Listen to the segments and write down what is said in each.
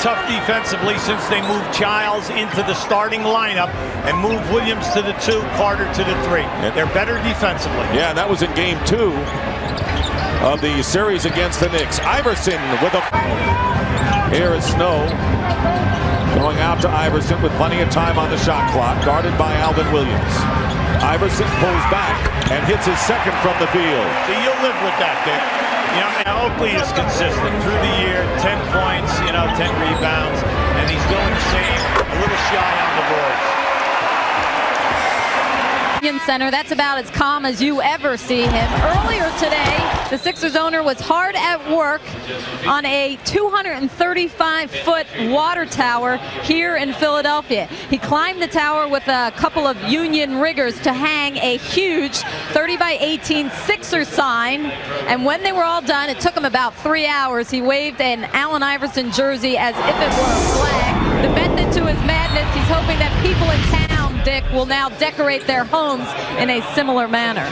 tough defensively since they moved Childs into the starting lineup and moved Williams to the 2, Carter to the 3. They're better defensively. Yeah, and that was in game 2 of the series against the Knicks. Iverson with a... Here is Snow going out to Iverson with plenty of time on the shot clock, guarded by Alvin Williams. Iverson pulls back and hits his second from the field. So you'll live with that, Dick. You know, Oakley is consistent through the year, 10 points, 10 rebounds, and he's doing the same, a little shy on the boards. Center, that's about as calm as you ever see him. Earlier today, the Sixers owner was hard at work on a 235-foot water tower here in Philadelphia. He climbed the tower with a couple of union riggers to hang a huge 30-by-18 Sixers sign, and when they were all done, it took him about 3 hours. He waved an Allen Iverson jersey as if it were a flag. The method to his madness, he's hoping that people in town, Dick, will now decorate their homes in a similar manner.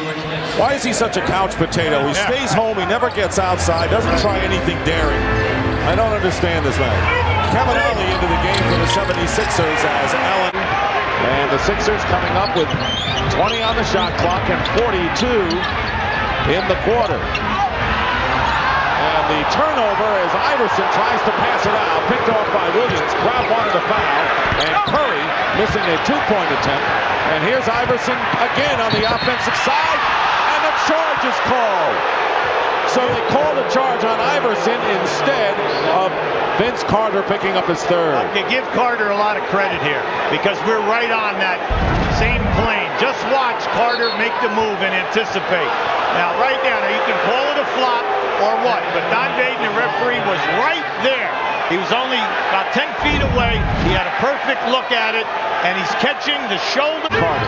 Why is he such a couch potato? He stays home, he never gets outside, doesn't try anything daring. I don't understand this man. Kevin Ollie into the game for the 76ers as Allen, and the Sixers coming up with 20 on the shot clock and 42 in the quarter. And the turnover as Iverson tries to pass it out, picked off by Williams. Crowd wanted a foul, and Curry missing a 2-point attempt. And here's Iverson again on the offensive side, and the charge is called. So they called a charge on Iverson instead of Vince Carter picking up his third. You give Carter a lot of credit here because we're right on that same plane. Just watch Carter make the move and anticipate. Now, right now, you can call it a flop or what, but Don Baden, the referee, was right there. He was only about 10 feet away. He had a perfect look at it, and he's catching the shoulder. Carter.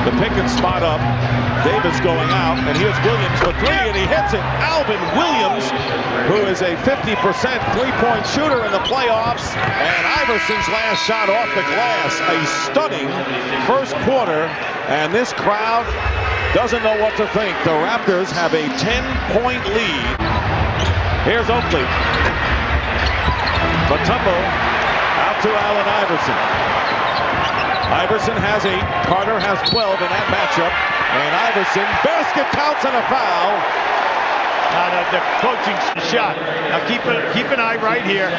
The pick and spot up. Davis going out, and here's Williams for 3, and he hits it. Alvin Williams, who is a 50% three-point shooter in the playoffs, and Iverson's last shot off the glass. A stunning first quarter, and this crowd doesn't know what to think. The Raptors have a 10-point lead. Here's Oakley. Mutombo out to Allen Iverson. Iverson has 8, Carter has 12 in that matchup, and Iverson, basket counts and a foul. Now the coaching shot. Now keep an eye right here.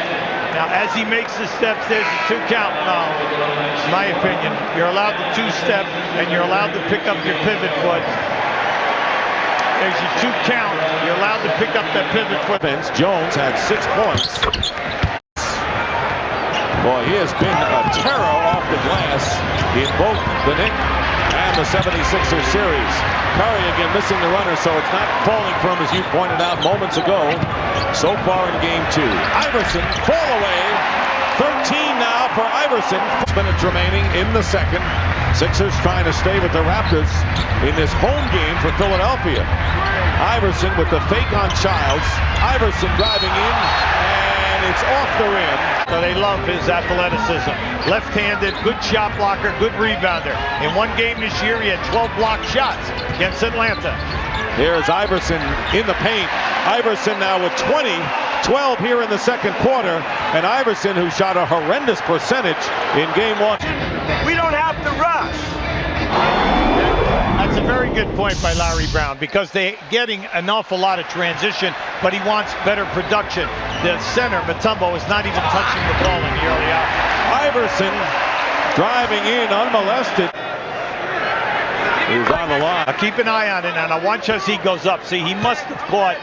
Now as he makes the steps, there's the 2 count. No, in my opinion, you're allowed the 2-step, and you're allowed to pick up your pivot foot. There's your 2 count. You're allowed to pick up that pivot foot. Vince Jones had 6 points. Boy, he has been a terror off the glass in both the Knicks and the 76ers series. Curry again missing the runner, so it's not falling from, as you pointed out moments ago, so far in game 2. Iverson, fall away. 13 now for Iverson. 6 minutes remaining in the second. Sixers trying to stay with the Raptors in this home game for Philadelphia. Iverson with the fake on Childs. Iverson driving in, and it's off the rim. So they love his athleticism. Left-handed, good shot blocker, good rebounder. In one game this year, he had 12 blocked shots against Atlanta. Here's Iverson in the paint. Iverson now with 20, 12 here in the second quarter. And Iverson, who shot a horrendous percentage in game 1. We don't have to rush. That's a very good point by Larry Brown, because they're getting an awful lot of transition, but he wants better production. The center, Mutombo, is not even touching the ball in the early hours. Iverson driving in unmolested. He's on the line. Now keep an eye on it, and now watch as he goes up. See, he must have caught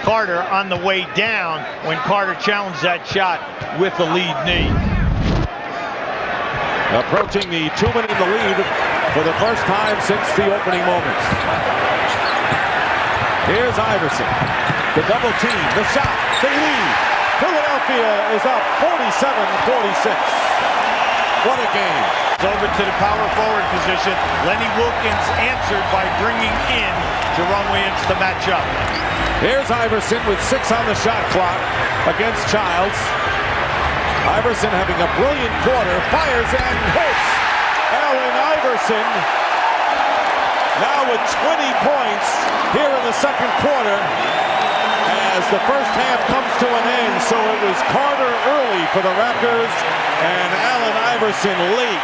Carter on the way down when Carter challenged that shot with the lead knee. Approaching the 2-minute in the lead for the first time since the opening moments. Here's Iverson. The double team, the shot, they lead. Philadelphia is up 47-46. What a game. Over to the power forward position. Lenny Wilkins answered by bringing in Jerome Williams to match up. Here's Iverson with 6 on the shot clock against Childs. Iverson having a brilliant quarter, fires and hits. Allen Iverson now with 20 points here in the second quarter as the first half comes to an end. So it was Carter early for the Raptors and Allen Iverson late.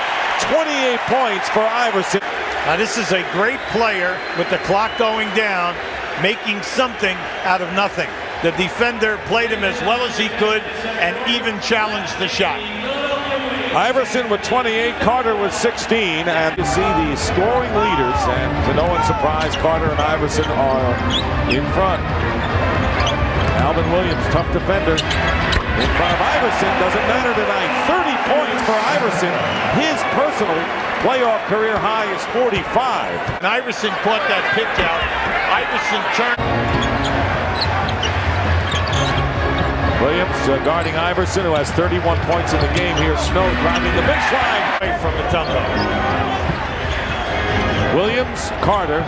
28 points for Iverson. Now this is a great player with the clock going down, making something out of nothing. The defender played him as well as he could and even challenged the shot. Iverson with 28, Carter with 16, and you see the scoring leaders, and to no one's surprise, Carter and Iverson are in front. Alvin Williams, tough defender, in front of Iverson. Doesn't matter tonight. 30 points for Iverson. His personal playoff career high is 45. And Iverson caught that pitch out. Iverson turned. Williams guarding Iverson, who has 31 points in the game here. Snow driving the baseline. Away from Mutombo. Williams, Carter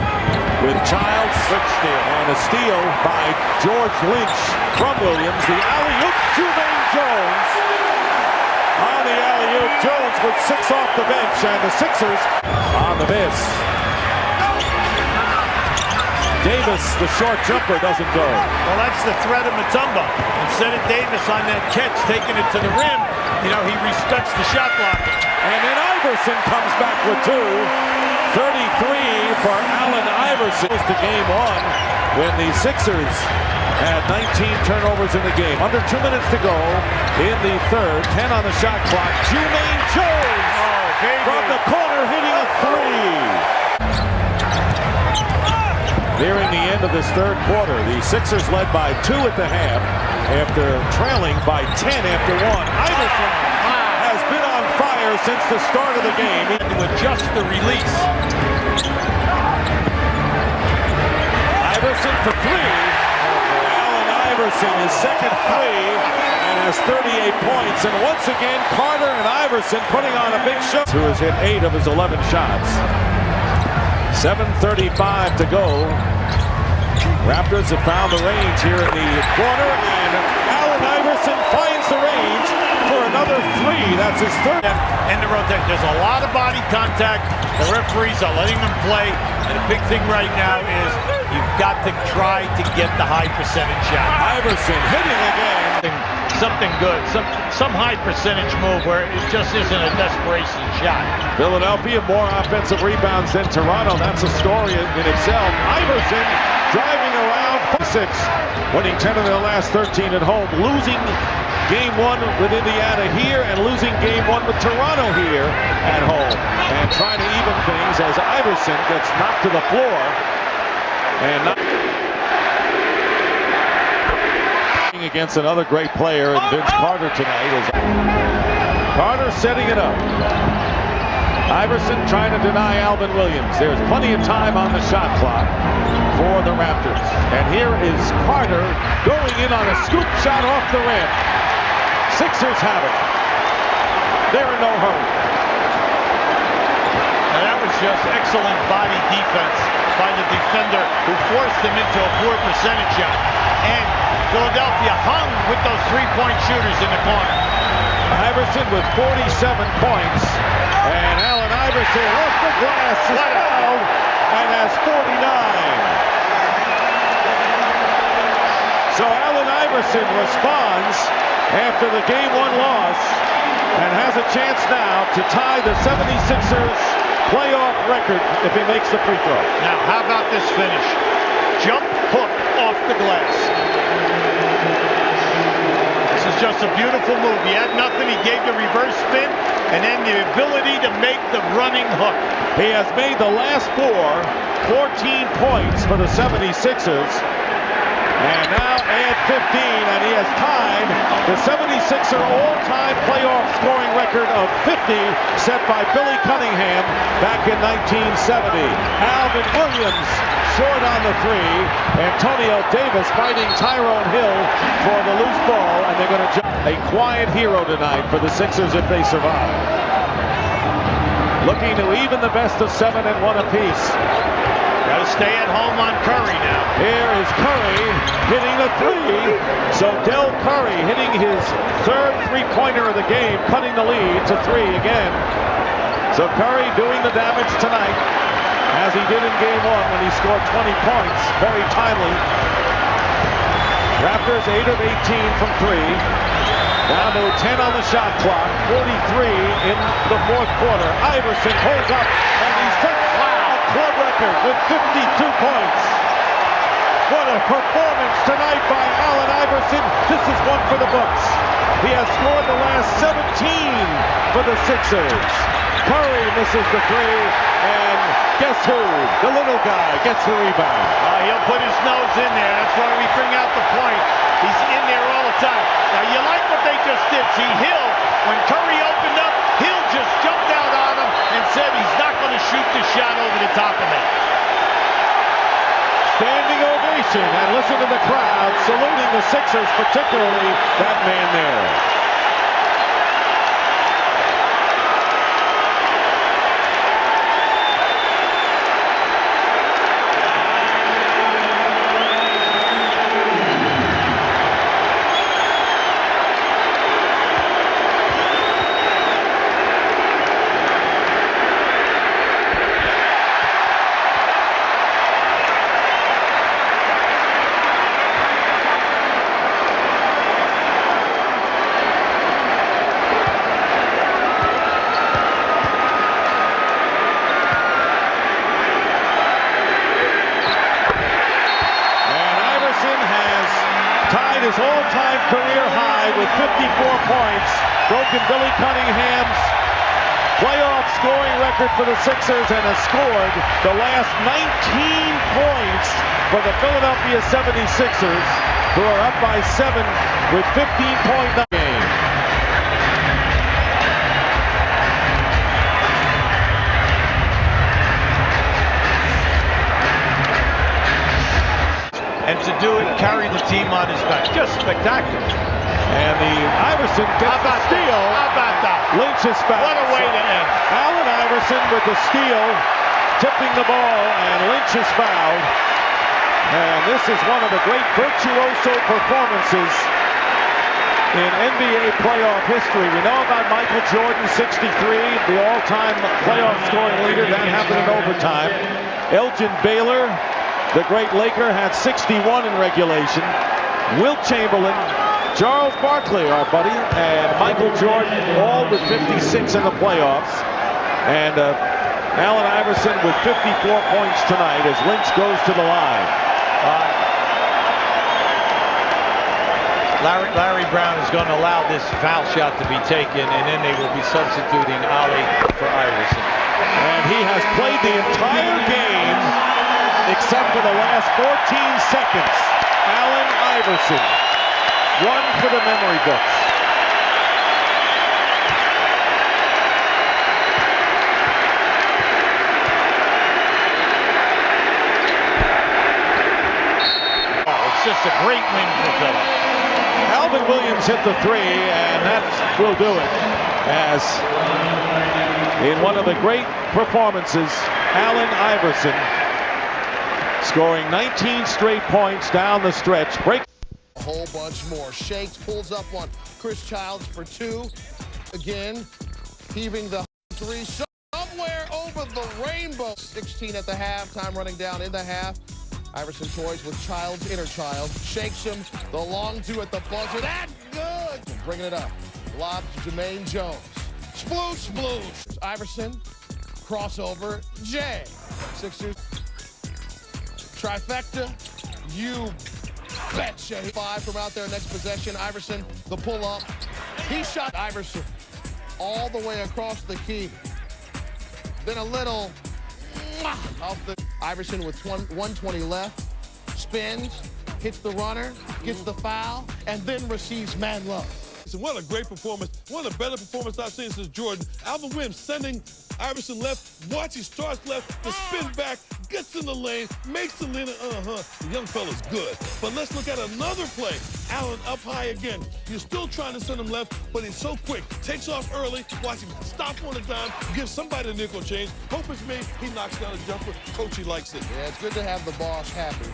with Childs, and a steal by George Lynch from Williams. The alley-oop, Jermaine Jones. On the alley-oop, Jones with 6 off the bench, and the Sixers on the miss. Davis, the short jumper, doesn't go. Well, that's the threat of Mutombo. Instead of Davis on that catch, taking it to the rim, you know, he respects the shot blocker. And then Iverson comes back with 2. 33 for Allen Iverson. To game 1 when the Sixers had 19 turnovers in the game. Under 2 minutes to go in the third. 10 on the shot clock. Jermaine Jones from the corner hitting a 3. Nearing the end of this third quarter, the Sixers led by 2 at the half after trailing by 10 after 1. Iverson has been on fire since the start of the game. To adjust the release. Iverson for 3. Allen Iverson, his second 3, and has 38 points. And once again, Carter and Iverson putting on a big show. Who has hit 8 of his 11 shots. 7:35 to go. Raptors have found the range here in the corner, and Allen Iverson finds the range for another 3. That's his third. And the rotation. There's a lot of body contact. The referees are letting them play. And the big thing right now is you've got to try to get the high percentage shot. Iverson hitting again. Something good. Some high percentage move where it just isn't a desperation shot. Philadelphia more offensive rebounds than Toronto. That's a story in itself. Iverson driving around 6, winning 10 of their last 13 at home, losing game 1 with Indiana here and losing game 1 with Toronto here at home, and trying to even things as Iverson gets knocked to the floor and against another great player in Vince Carter tonight. Is Carter setting it up. Iverson trying to deny Alvin Williams. There's plenty of time on the shot clock for the Raptors. And here is Carter going in on a scoop shot off the rim. Sixers have it. They're in no hurry. And that was just excellent body defense by the defender who forced him into a poor percentage shot. And Philadelphia hung with those 3-point shooters in the corner. Iverson with 47 points. And Allen Iverson off the glass is fouled and has 49. So Allen Iverson responds after the game 1 loss and has a chance now to tie the 76ers playoff record if he makes the free throw. Now, how about this finish? Jump hook off the glass. This is just a beautiful move. He had nothing. He gave the reverse spin and then the ability to make the running hook. He has made the last 14 points for the 76ers. And now add 15, and he has tied the 76er all-time playoff scoring record of 50 set by Billy Cunningham back in 1970. Alvin Williams short on the 3. Antonio Davis fighting Tyrone Hill for the loose ball, and they're going to jump. A quiet hero tonight for the Sixers if they survive. Looking to even the best of 7 and 1 apiece. Got to stay at home on Curry now. Here is Curry hitting the 3. So Del Curry hitting his 3rd three-pointer of the game, cutting the lead to 3 again. So Curry doing the damage tonight, as he did in game 1 when he scored 20 points, very timely. Raptors 8 of 18 from 3. Down to 10 on the shot clock. 43 in the fourth quarter. Iverson pulls up and he's set a club record with 52 points. What a performance tonight by Allen Iverson. This is one for the books. He has scored the last 17 for the Sixers. Curry misses the three, and guess who? The little guy gets the rebound. He'll put his nose in there. That's why we bring out the point. He's in there all the time. Now, you like what they just did. See, Hill, when Curry opened up, Hill just jumped out on him and said he's not going to shoot the shot over the top of it. Standing ovation, and listen to the crowd saluting the Sixers, particularly that man there. His all-time career high with 54 points, broken Billy Cunningham's playoff scoring record for the Sixers, and has scored the last 19 points for the Philadelphia 76ers, who are up by 7 with 15-point game. And to do it, carry the team on his back. Just spectacular. And the Iverson gets the steal. How about that? Lynch is fouled. What a way to end. Allen Iverson with the steal, tipping the ball, and Lynch is fouled. And this is one of the great virtuoso performances in NBA playoff history. We know about Michael Jordan, 63, the all-time playoff scoring leader. That happened in overtime. Elgin Baylor, the great Laker, had 61 in regulation. Wilt Chamberlain, Charles Barkley, our buddy, and Michael Jordan, all with 56 in the playoffs. And Allen Iverson with 54 points tonight as Lynch goes to the line. Larry Brown is going to allow this foul shot to be taken, and then they will be substituting Ali for Iverson. And he has played the entire game except for the last 14 seconds. Allen Iverson, one for the memory books. Oh, it's just a great win for Philly. Alvin Williams hit the three, and that will do it. As in one of the great performances, Allen Iverson scoring 19 straight points down the stretch. Break a whole bunch more. Shakes, pulls up on Chris Childs for 2. Again, heaving the three somewhere over the rainbow. 16 at the half, time running down in the half. Iverson toys with Childs, inner Child. Shakes him, the long 2 at the buzzer. That's good! Bringing it up. Lob to Jermaine Jones. Sploosh, sploosh. Iverson, crossover, Jay. Sixers. Trifecta, you betcha. 5 from out there, next possession. Iverson, the pull-up. He shot Iverson all the way across the key. Then a little off the Iverson with 120 left. Spins, hits the runner, gets the foul, and then receives man love. What a great performance. One of the better performances I've seen since Jordan. Alvin Williams sending Iverson left. Watch, he starts left, the spin back, gets in the lane, makes the lane. The young fella's good. But let's look at another play. Allen up high again. You're still trying to send him left, but he's so quick. Takes off early. Watch him stop on a dime, give somebody a nickel change. Hope it's me. He knocks down a jumper. Coach, he likes it. Yeah, it's good to have the boss happy.